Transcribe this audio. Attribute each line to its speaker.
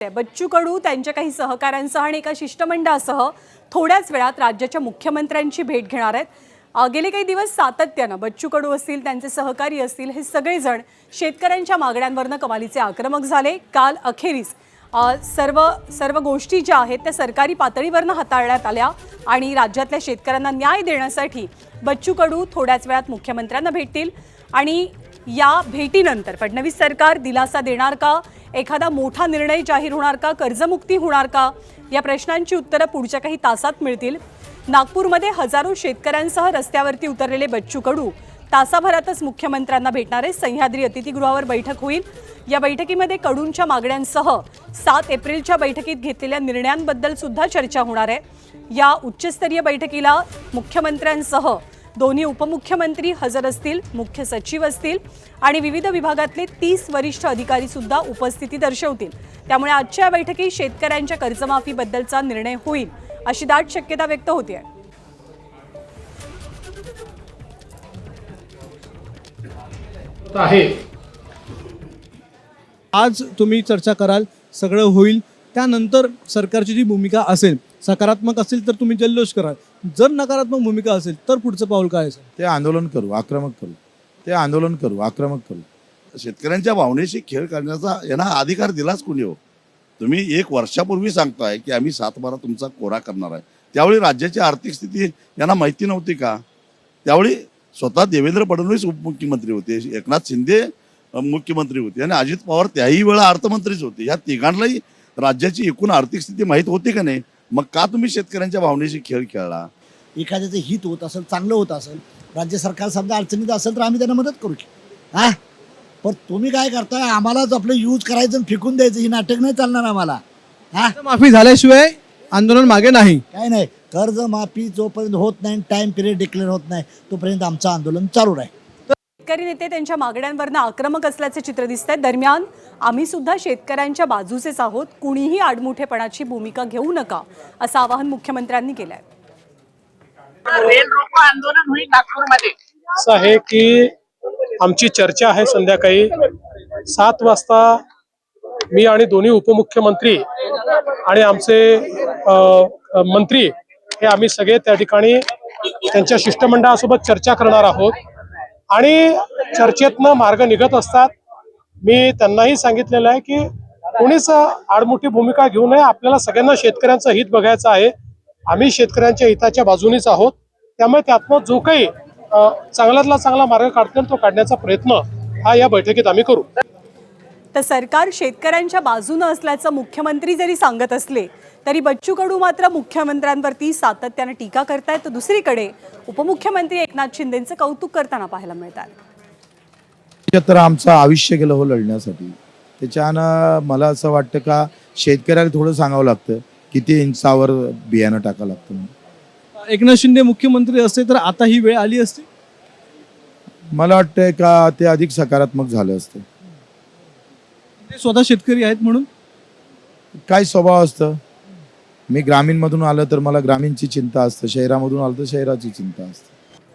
Speaker 1: बच्चू कडू त्यांच्या काही सहकाऱ्यांसह आणि एका शिष्टमंडळासह थोड्याच वेळात राज्याच्या मुख्यमंत्र्यांची भेट घेणार आहेत। गेले काही दिवस सातत्यानं बच्चू कडू असतील, त्यांचे सहकारी असतील, हे सगळेजण शेतकऱ्यांच्या मागण्यांवरनं कमालीचे आक्रमक झाले। काल अखेरीस सर्व गोष्टी ज्या आहेत त्या सरकारी पातळीवरनं हाताळण्यात आल्या आणि राज्यातल्या शेतकऱ्यांना न्याय देण्यासाठी बच्चू कडू थोड्याच वेळात मुख्यमंत्र्यांना भेटतील। आणि या भेटीनंतर फडणवीस सरकार दिलासा देणार का, एखादा मोठा निर्णय जाहीर होणार का, कर्जमुक्ती होणार का, या प्रश्नांची उत्तरं पुढच्या काही तासात मिळतील। नागपूरमध्ये हजारो शेतकऱ्यांसह रस्त्यावरती उतरलेले बच्चू कडू तासाभरातच मुख्यमंत्र्यांना भेटणार आहेत। सह्याद्री अतिथीगृहावर बैठक होईल। या बैठकीमध्ये कडूंच्या मागण्यांसह 7 एप्रिलच्या बैठकीत घेतलेल्या निर्णयांबद्दल सुद्धा चर्चा होणार आहे। या उच्चस्तरीय बैठकीला मुख्यमंत्र्यांसह दोन्ही उपमुख्यमंत्री हजर असतील, मुख्य सचिव असतील आणि विविध विभागातले 30 वरिष्ठ अधिकारी सुद्धा उपस्थिती दर्शवतील। त्यामुळे आजच्या बैठकीत शेतकऱ्यांच्या कर्जमाफीबद्दलचा निर्णय होईल अशी दाट शक्यता व्यक्त होते
Speaker 2: आहे। आज तुम्ही चर्चा कराल, सगळं होईल, त्यानंतर सरकारची जी भूमिका असेल सकारात्मक असेल तर तुम्ही जल्लोष कराल, जर नकारात्मक भूमिका असेल तर पुढचं पाऊल काय असेल?
Speaker 3: ते आंदोलन करू, आक्रमक करू, ते आंदोलन करू, आक्रमक करू। शेतकऱ्यांच्या भावनेशी खेळ करण्याचा यांना अधिकार दिलाच कोणी हो? तुम्ही 1 वर्षापूर्वी सांगताय की आम्ही 7/12 तुमचा कोरा करणार आहे, त्यावेळी राज्याची आर्थिक स्थिती यांना माहिती नव्हती का? त्यावेळी स्वतः देवेंद्र फडणवीस उपमुख्यमंत्री होते, एकनाथ शिंदे मुख्यमंत्री होते आणि अजित पवार त्याही वेळा अर्थमंत्रीच होते। या तिघांनाही राज्याची एकूण आर्थिक स्थिती माहीत होती का नाही? मग का तुम्ही शेतकऱ्यांच्या भावनेशी खेळ खेळला?
Speaker 4: एखाद्याचं हित होत असेल, चांगलं होत असेल, राज्य सरकार समजा अडचणीत असेल तर आम्ही त्यांना मदत करू की हा। पण तुम्ही काय करताय, आम्हालाच आपलं यूज करायचं आणि फेकून द्यायचं, ही नाटक नाही चालणार आम्हाला हा।
Speaker 2: माफी झाल्याशिवाय आंदोलन मागे नाही,
Speaker 4: काय नाही। कर्जमाफी जोपर्यंत होत नाही, टाइम पिरियड डिक्लेअर होत नाही, तोपर्यंत आमचं आंदोलन चालू राहील।
Speaker 1: शेतकरी नेते त्यांच्या मागण्यांवरनं आक्रमक असल्याचे चित्र दिसतंय। दरम्यान आम्ही सुद्धा शेतकऱ्यांच्या बाजूचेच आहोत, कुणीही आडमुठेपणाची भूमिका घेऊ नका असं आवाहन मुख्यमंत्र्यांनी केलंय।
Speaker 5: रेल रोको आंदोलन होईल नागपूरमध्ये।
Speaker 6: असं आहे की आमची चर्चा आहे संध्याकाळी 7 वाजता मी आणि दोन्ही उपमुख्यमंत्री आणि आमचे मंत्री हे आम्ही सगळे त्या ठिकाणी त्यांच्या शिष्टमंडळासोबत चर्चा करणार आहोत आणि चर्चेतनं मार्ग निघत असतात। मी त्यांनाही सांगितलेलं आहे की कोणीच आडमुठी भूमिका घेऊ नये, आपल्याला सगळ्यांना शेतकऱ्यांचं हित बघायचं आहे। आम्ही शेतकऱ्यांच्या हिताच्या बाजूनेच आहोत, त्यामुळे त्यातनं जो काही चांगल्यातला चांगला मार्ग काढतील तो काढण्याचा प्रयत्न हा या बैठकीत आम्ही करू।
Speaker 1: तर सरकार शेतकऱ्यांच्या बाजूनं असल्याचं मुख्यमंत्री जरी सांगत असले तरी बच्चू कडू मात्र मुख्यमंत्र्यांवरती सातत्याने टीका करतायत। तर दुसरीकडे उपमुख्यमंत्री एकनाथ शिंदेंचं कौतुक करताना पाहायला मिळतात।
Speaker 3: तर आमचं आयुष्य गेलं हो लढण्यासाठी, त्याच्यानं मला असं वाटतं का शेतकऱ्याला थोडं सांगावं लागतं किती इंचावर बियाणं टाकावं लागतं।
Speaker 2: एकनाथ शिंदे मुख्यमंत्री असते तर आता ही वेळ आली असती?
Speaker 3: मला वाटतंय का ते अधिक सकारात्मक झालं असतं।
Speaker 2: ते स्वतः शेतकरी आहेत म्हणून
Speaker 3: काय स्वभाव असतं, मी ग्रामीणमधून आलं तर मला ग्रामीणची चिंता असतं, शहरामधून आलं तर शहराची चिंता असते।